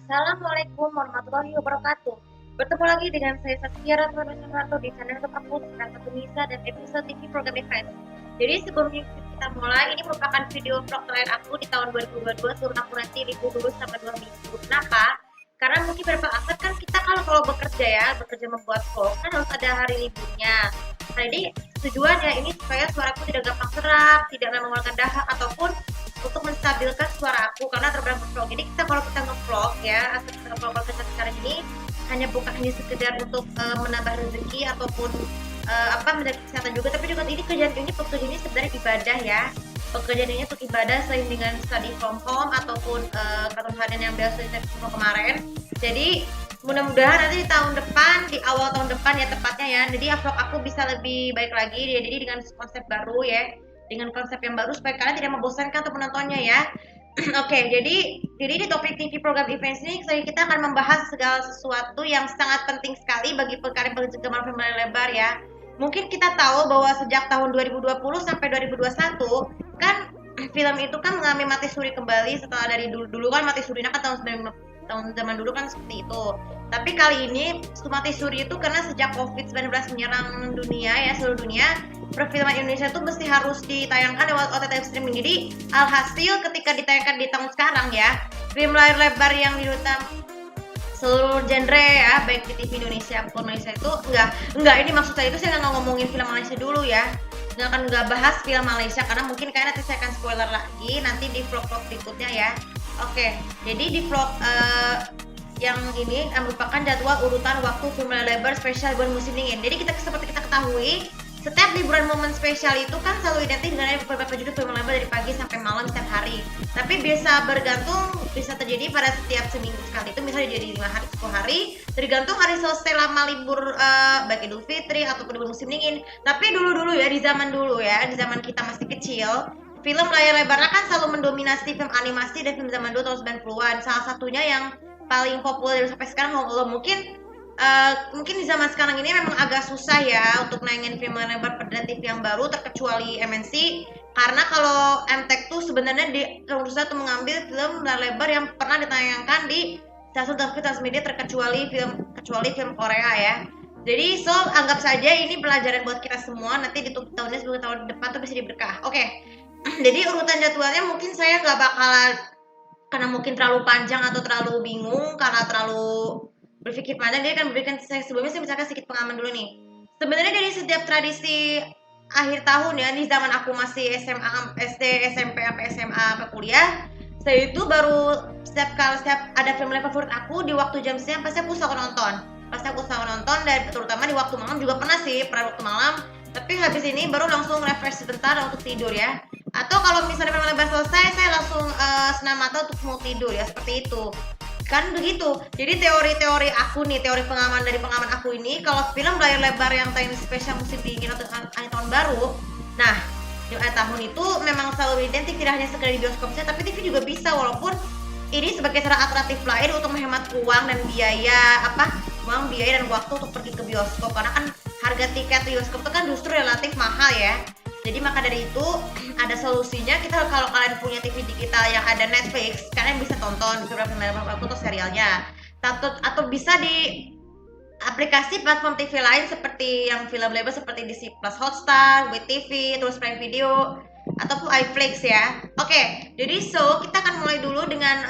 Assalamualaikum warahmatullahi wabarakatuh. Bertemu lagi dengan saya Saskia Ratna Sumarto di channel YouTube aku tentang satu Nisa dan episode TV program Event. Jadi sebelum kita mulai, ini merupakan video vlog terakhir aku di tahun 2022 sebelum aku nanti libur dulu sama 2 minggu. Kenapa? Karena mungkin beberapa aspek kan kita kalau bekerja ya, bekerja membuat vlog kan harus ada hari liburnya. Nah, jadi tujuannya ini supaya suaraku tidak gampang serak, tidak mengeluarkan dahak ataupun untuk menstabilkan suara aku karena terbilang vlog. Jadi kalau kita nge-vlog ya, atau kalau kita sekarang ini bukan hanya sekedar untuk menambah rezeki ataupun menjaga kesehatan juga, tapi juga ini pekerjaan ini sebenarnya ibadah ya. Pekerjaan ini untuk ibadah selain dengan study from home ataupun kantor harian yang biasa kita kemarin. Jadi mudah-mudahan nanti di tahun depan, di awal tahun depan ya tepatnya ya, jadi vlog aku bisa lebih baik lagi ya, jadi dengan konsep baru ya, dengan konsep yang baru supaya kalian tidak membosankan untuk menontonnya ya. Oke, jadi di topik TV program Events ini kita akan membahas segala sesuatu yang sangat penting sekali bagi kalian penggemar film layar lebar ya. Mungkin kita tahu bahwa sejak tahun 2020 sampai 2021 kan film itu kan mengalami mati suri kembali setelah dari dulu kan mati surinya kan tahun zaman dulu kan seperti itu. Tapi kali ini mati suri itu karena sejak COVID-19 menyerang dunia ya, seluruh dunia, perfilman Indonesia itu mesti harus ditayangkan lewat OTT streaming. Jadi alhasil ketika ditayangkan di tahun sekarang ya, film layar lebar yang ditonton seluruh genre ya, baik di TV Indonesia maupun Malaysia itu enggak ini maksud saya itu saya nggak ngomongin film Malaysia dulu ya, nggak bahas film Malaysia karena mungkin kayak nanti saya akan spoiler lagi nanti di vlog-vlog berikutnya ya. Oke, jadi di vlog yang ini merupakan jadwal urutan waktu film layar lebar spesial bulan musim dingin. Jadi seperti kita ketahui, setiap liburan momen spesial itu kan selalu identik dengan beberapa judul film lebar dari pagi sampai malam setiap hari. Tapi bisa bergantung, bisa terjadi pada setiap seminggu sekali. Itu misalnya jadi 5 hari, 10 hari, tergantung hari selesai lama libur baik Idul Fitri ataupun libur musim dingin. Tapi dulu ya, di zaman dulu ya, di zaman kita masih kecil, film layar lebarnya kan selalu mendominasi film animasi dan film zaman dulu tahun 90-an. Salah satunya yang paling populer sampai sekarang mungkin di zaman sekarang ini memang agak susah ya untuk nayangin film layar lebar pada TV yang baru terkecuali MNC, karena kalau MTech tuh sebenarnya berusaha tuh mengambil film layar lebar yang pernah ditayangkan di salah satu transmedia terkecuali film Korea ya. Jadi anggap saja ini pelajaran buat kita semua, nanti di tahunnya sebelum tahun depan tuh bisa diberkah. Oke. Jadi urutan jadwalnya mungkin saya nggak bakalan, karena mungkin terlalu panjang atau terlalu bingung karena terlalu berpikir panjang, dia akan berikan sebelumnya saya misalkan sedikit pengalaman dulu nih. Sebenarnya dari setiap tradisi akhir tahun ya, di zaman aku masih SMA, SD, SMP, sampai SMA, sampai kuliah, saya itu baru setiap ada film favorit aku di waktu jam siang pasti aku selalu nonton. Dan terutama di waktu malam juga pernah waktu malam. Tapi habis ini baru langsung refresh sebentar untuk tidur ya. Atau kalau misalnya film lebar selesai, saya langsung senam mata untuk mau tidur ya, seperti itu. Kan begitu. Jadi teori aku nih, teori pengalaman aku ini, kalau film layar lebar yang tayang spesial musim dingin atau akhir tahun baru, nah di akhir tahun itu memang selalu identik tidak hanya sekedar di bioskop saja, tapi TV juga bisa, walaupun ini sebagai cara alternatif lain untuk menghemat uang dan biaya dan waktu untuk pergi ke bioskop, karena kan harga tiket bioskop itu kan justru relatif mahal ya. Jadi maka dari itu ada solusinya, kalau kalian punya TV digital yang ada Netflix, kalian bisa tonton beberapa film aku atau serialnya, atau bisa di aplikasi platform TV lain seperti yang film lebar seperti Disney Plus Hotstar, WeTV, terus Prime Video ataupun iFlix ya. Oke, jadi kita akan mulai dulu dengan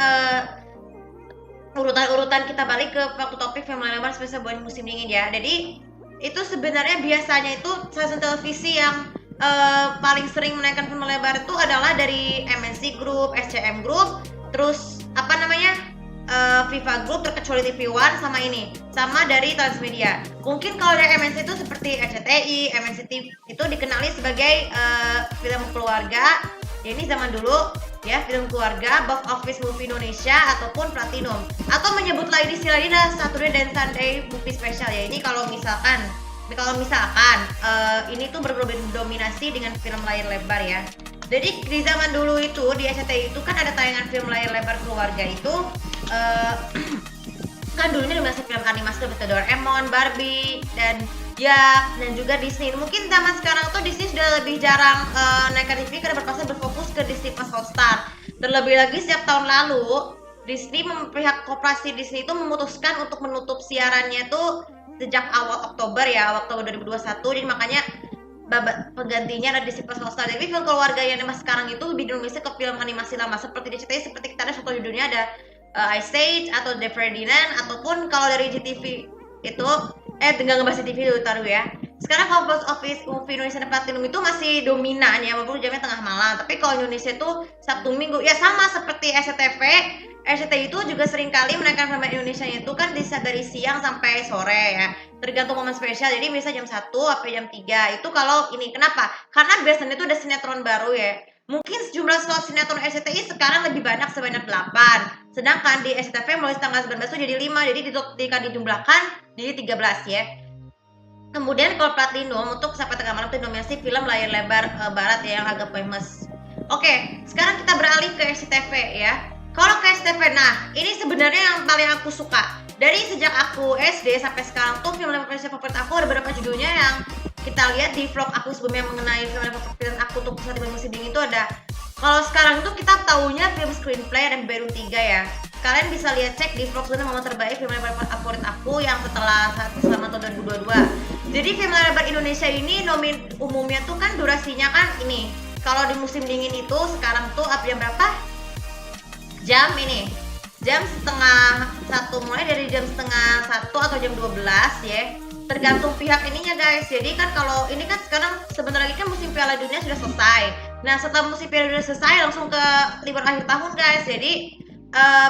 urutan kita balik ke waktu topik film lebar spesial bulan musim dingin ya. Jadi itu sebenarnya biasanya itu stasiun televisi yang paling sering menaikkan film lebar itu adalah dari MNC Group, SCM Group, terus Viva Group terkecuali TV One sama dari Transmedia. Mungkin kalau dari MNC itu seperti RCTI, MNC TV itu dikenali sebagai film keluarga. Ya, ini zaman dulu ya, film keluarga, Box Office Movie Indonesia ataupun Platinum, atau menyebut lain istilahnya Saturday dan Sunday Movie Special ya. Ini kalau misalkan ini tuh berdominasi dengan film layar lebar ya. Jadi di zaman dulu itu di SCTI itu kan ada tayangan film layar lebar keluarga itu kan dulunya dominasi film animasi seperti Doraemon, Barbie dan juga Disney. Mungkin zaman sekarang tuh Disney sudah lebih jarang naik ke TV karena berfokus ke Disney Plus Hotstar. Terlebih lagi sejak tahun lalu Disney, pihak koperasi Disney itu memutuskan untuk menutup siarannya tuh sejak awal Oktober ya, Oktober 2021. Jadi makanya penggantinya ada Disney Plus Hotstar. Jadi film keluarga yang mas sekarang itu lebih Indonesia ke film animasi lama seperti diceritain seperti kita ada contoh judulnya ada Ice Age atau The Ferdinand, ataupun kalau dari GTV itu tinggal ngebahas TV dulu taruh ya. Sekarang kalau box office movie Indonesia dan Platinum itu masih dominan ya, walaupun jamnya tengah malam. Tapi kalau Indonesia itu Sabtu Minggu ya sama seperti SCTV. RCTI itu juga seringkali menaikkan film Indonesia itu kan dari siang sampai sore ya, tergantung momen spesial. Jadi bisa jam 1 sampai jam 3 itu kalau ini. Kenapa? Karena biasanya itu ada sinetron baru ya. Mungkin jumlah slot sinetron RCTI sekarang lebih banyak, sebanyak 8. Sedangkan di SCTV mulai tanggal 19 itu jadi 5. Jadi dijumlahkan jadi 13 ya. Kemudian kalau Platinum untuk sampai tengah malam itu dominasi film layar lebar barat ya, yang agak famous. Oke, sekarang kita beralih ke SCTV ya. Kalau ke SCTV, nah ini sebenarnya yang paling aku suka. Dari sejak aku SD sampai sekarang tuh film favorit aku ada beberapa judulnya yang kita lihat di vlog aku sebelumnya mengenai film favorit aku untuk Pusat Musim Dingin itu ada. Kalau sekarang itu kita taunya film Screenplay dan Baron 3 ya. Kalian bisa lihat cek di vlog sebelumnya momen terbaik film favorit aku yang setelah selama tahun 2022. Jadi film lebar Indonesia ini umumnya tuh kan durasinya kan ini. Kalau di musim dingin itu sekarang tuh jam berapa? Jam ini. Jam setengah 1, mulai dari jam setengah 1 atau jam 12 ya. Tergantung pihak ininya guys. Jadi kan kalau ini kan sekarang sebentar lagi kan musim Piala Dunia sudah selesai. Nah setelah musim Piala Dunia selesai langsung ke libur akhir tahun guys. Jadi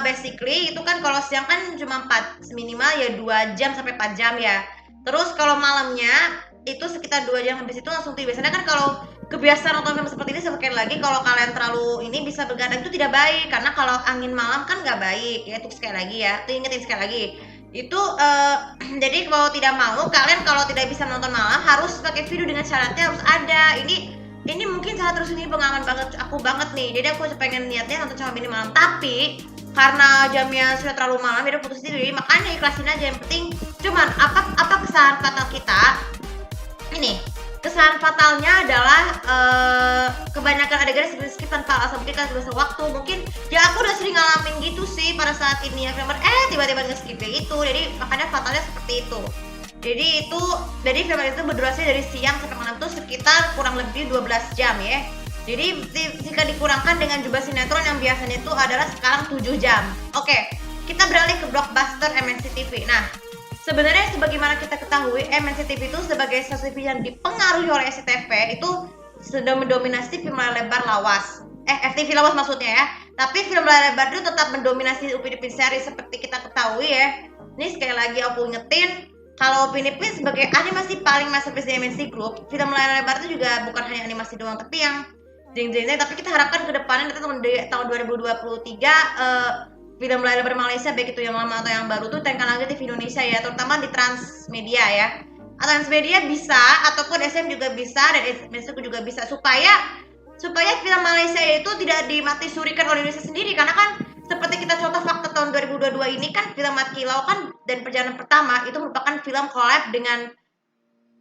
basically itu kan kalau siang kan cuma 4 minimal ya 2 jam sampai 4 jam ya. Terus kalau malamnya itu sekitar 2 jam, habis itu langsung tidur. Biasanya kan kalau kebiasaan nonton film seperti ini, sekali lagi kalau kalian terlalu ini bisa begadang itu tidak baik, karena kalau angin malam kan nggak baik ya. Itu sekali lagi ya, ingetin sekali lagi itu jadi kalau tidak mau kalian kalau tidak bisa nonton malam harus pakai video dengan syaratnya harus ada ini mungkin salah terus ini pengalaman banget aku banget nih. Jadi aku pengen niatnya nonton sama ini malam, tapi karena jamnya sudah terlalu malam jadi putus diri, makanya ikhlasin aja. Yang penting cuman apa kesalahan fatal kita ini, kesalahan fatalnya adalah kebanyakan adegan skip tanpa alasan, mungkin kan bahasa waktu, mungkin ya aku udah sering ngalamin gitu sih pada saat ini ya film tiba-tiba nge-skip kayak gitu, jadi makanya fatalnya seperti itu. Jadi film itu berdurasi dari siang sampai malam tuh sekitar kurang lebih 12 jam ya. Jadi jika dikurangkan dengan jumlah sinetron yang biasanya itu adalah sekarang 7 jam. Oke, kita beralih ke blockbuster MNC TV. Nah, sebenarnya sebagaimana kita ketahui, MNC TV itu sebagai stasiun TV yang dipengaruhi oleh SCTV itu sudah mendominasi film layar lebar lawas. FTV lawas maksudnya ya. Tapi film layar lebar itu tetap mendominasi Upin Ipin series seperti kita ketahui ya. Ini sekali lagi aku ingetin, kalau Upin Ipin sebagai animasi paling masterpiece di MNC Group, film layar lebar itu juga bukan hanya animasi doang, tapi yang jeng-jengnya. Tapi kita harapkan ke depannya nanti tahun 2023 film layar lebar Malaysia baik itu yang lama atau yang baru tuh tayangkan lagi TV Indonesia ya, terutama di Transmedia ya. Transmedia bisa ataupun SM juga bisa dan SMSku juga bisa supaya film Malaysia itu tidak dimati surikan oleh Indonesia sendiri, karena kan seperti kita contoh fakta tahun 2022 ini kan film Mat Kilau kan dan Perjalanan Pertama itu merupakan film collab dengan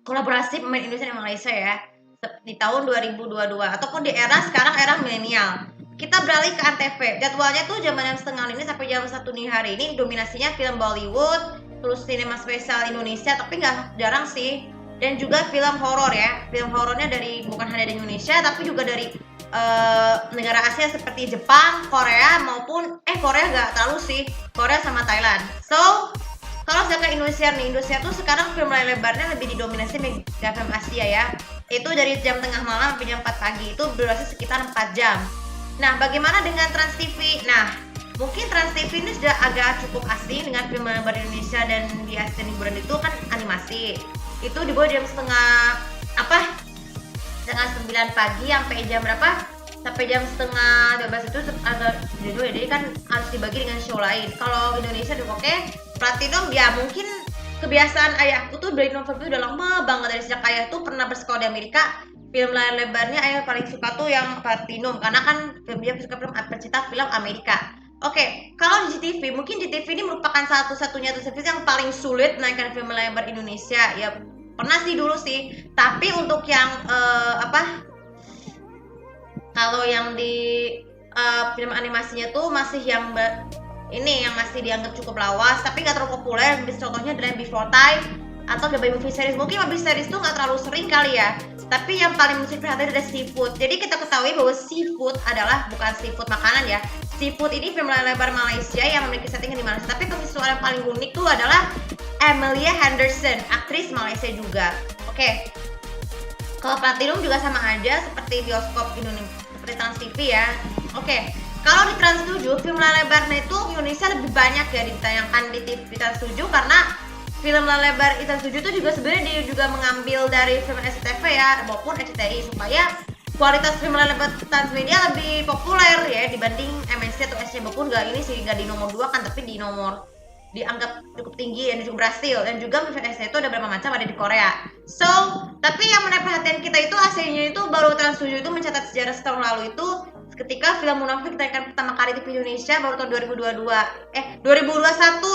kolaborasi pemain Indonesia dan Malaysia ya di tahun 2022 ataupun di sekarang era milenial. Kita beralih ke Antv. Jadwalnya tuh jam 6.30 ini sampai jam 1 dini hari ini dominasinya film Bollywood, terus sinema spesial Indonesia, tapi nggak jarang sih. Dan juga film horor ya. Film horornya bukan hanya dari Indonesia, tapi juga dari negara Asia seperti Jepang, Korea maupun Korea nggak terlalu sih. Korea sama Thailand. So, kalau saya ke Indonesia nih, Indonesia tuh sekarang film layar lebarnya lebih didominasi Mega Film Asia ya. Itu dari jam tengah malam sampai jam 4 pagi itu durasi sekitar 4 jam. Nah, bagaimana dengan Trans TV? Nah, mungkin Trans TV ini sudah agak cukup asing dengan film lebar Indonesia dan di Asia hiburan itu kan animasi. Itu di bawah jam setengah 9 pagi sampai jam berapa? Sampai jam setengah 12 itu agak jauh ya, jadi kan harus dibagi dengan show lain. Kalau Indonesia oke, Platinum ya mungkin kebiasaan ayahku tuh dari nonton itu udah lama banget, dari sejak ayah tuh pernah bersekolah di Amerika. Film layar lebarnya ayah paling suka tuh yang Platinum, karena kan dia suka film pencinta film Amerika. Oke, kalau di GTV, mungkin GTV ini merupakan satu-satunya televisi yang paling sulit menaikkan film layar lebar Indonesia. Ya pernah sih dulu sih, tapi untuk yang kalau yang di film animasinya tuh masih yang Ini yang masih dianggap cukup lawas, tapi nggak terlalu populer. Contohnya adalah Before Time atau The Movie Series. Mungkin movie series tuh nggak terlalu sering kali ya. Tapi yang paling mesti perhatian adalah seafood. Jadi kita ketahui bahwa seafood adalah bukan seafood makanan ya. Seafood ini film lebar Malaysia yang memiliki settingan di Malaysia. Tapi pengisi suara yang paling unik tuh adalah Amelia Henderson, aktris Malaysia juga. Oke. Kalau Platinum juga sama aja seperti bioskop Indonesia, seperti Trans TV ya. Oke. Kalau di Trans 7, film lebarnya itu Indonesia lebih banyak ya ditayangkan di TV Trans 7 karena film lebar Trans 7 itu juga sebenarnya dia juga mengambil dari film SCTV ya maupun SCTI supaya kualitas film lebar transmedia lebih populer ya dibanding MNC atau SCTV pun ini sih nggak di nomor 2 kan, tapi di nomor dianggap cukup tinggi dan cukup berhasil. Dan juga film SCTV itu ada berapa macam ada di Korea. So, tapi yang menarik perhatian kita itu aslinya itu baru Trans 7 itu mencatat sejarah setahun lalu itu ketika film Munafik ditayangkan pertama kali di Indonesia baru tahun 2021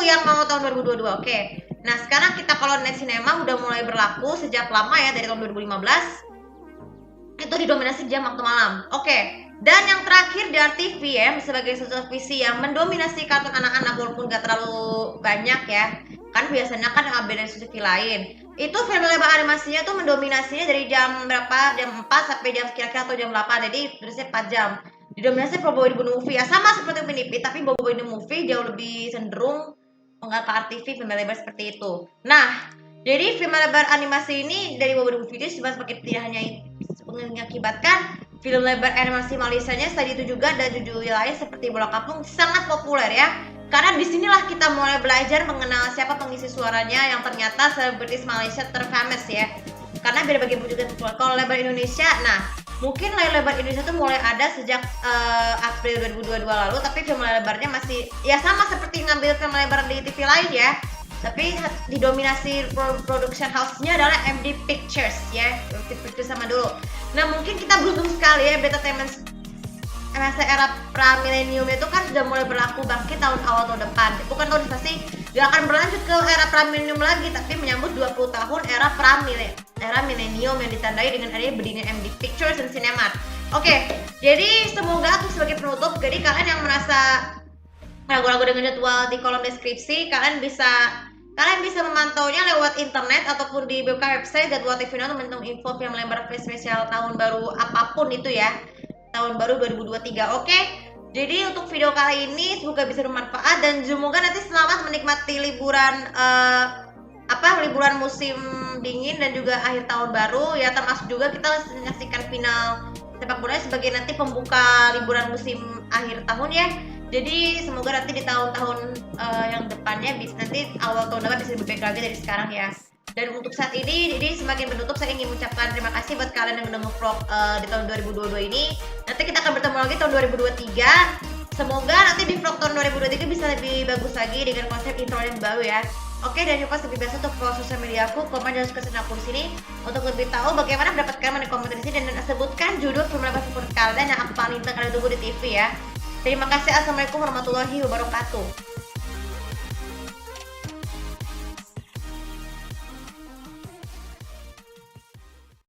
yang mau tahun 2022. Oke. Nah, sekarang kita kalau net cinema udah mulai berlaku sejak lama ya dari tahun 2015. Itu didominasi jam waktu malam. Oke. Dan yang terakhir di RTV ya sebagai satu televisi yang mendominasi kartun anak-anak walaupun gak terlalu banyak ya. Kan biasanya kan ada TV lain. Itu film lebar animasinya tuh mendominasinya dari jam berapa? Jam 4 sampai jam kira-kira atau jam 8. Jadi terusnya 4 jam. Didominasi Bobo the Movie ya sama seperti Pinipit, tapi Bobo the Movie jauh lebih cenderung mengangkat RTV film lebar seperti itu. Nah, jadi film lebar animasi ini dari Bobo the Movie itu sebagai tidak hanya mengakibatkan film lebar animasi Malaysianya tadi itu juga dan judul lain seperti Bola Kampung sangat populer ya. Karena disinilah kita mulai belajar mengenal siapa pengisi suaranya yang ternyata selebritis Malaysia terfamous ya. Karena beda bagi juga kalau lebar Indonesia, nah mungkin lebar Indonesia tuh mulai ada sejak April 2022 lalu, tapi film lebarnya masih ya sama seperti ngambil film lebar di TV lain ya. Tapi didominasi production house-nya adalah MD Pictures ya, Pictures sama dulu. Nah mungkin kita beruntung sekali ya Betainment masa era pra-milenium itu kan sudah mulai berlaku bangkit tahun awal tahun depan. Bukan tahun pasti dia akan berlanjut ke era pra-milenium lagi, tapi menyambut 20 tahun era milenium yang ditandai dengan adanya berdirinya MD Pictures dan Cinemat. Oke, jadi semoga aku sebagai penutup, jadi kalian yang merasa ragu-ragu dengan jadwal di kolom deskripsi, kalian bisa memantaunya lewat internet ataupun di website Jadwal TV Now untuk info film lebar spesial tahun baru apapun itu ya. Tahun baru 2023. Oke. Jadi untuk video kali ini semoga bisa bermanfaat dan semoga nanti selamat menikmati liburan liburan musim dingin dan juga akhir tahun baru ya, termasuk juga kita menyaksikan final sepak bola sebagai nanti pembuka liburan musim akhir tahun ya. Jadi semoga nanti di tahun-tahun yang depannya nanti awal tahun depan bisa lebih baik lagi dari sekarang ya. Dan untuk saat ini, jadi semakin menutup saya ingin mengucapkan terima kasih buat kalian yang udah nge-vlog di tahun 2022 ini. Nanti kita akan bertemu lagi tahun 2023. Semoga nanti di vlog tahun 2023 bisa lebih bagus lagi dengan konsep intro yang baru ya. Oke, dan lupa seperti biasa untuk follow sosial media aku, komen dan subscribe aku di sini untuk lebih tahu bagaimana mendapatkan di komentar di sini dan sebutkan judul film apa favorit kalian yang aku paling kalian tunggu di TV ya. Terima kasih. Assalamualaikum warahmatullahi wabarakatuh.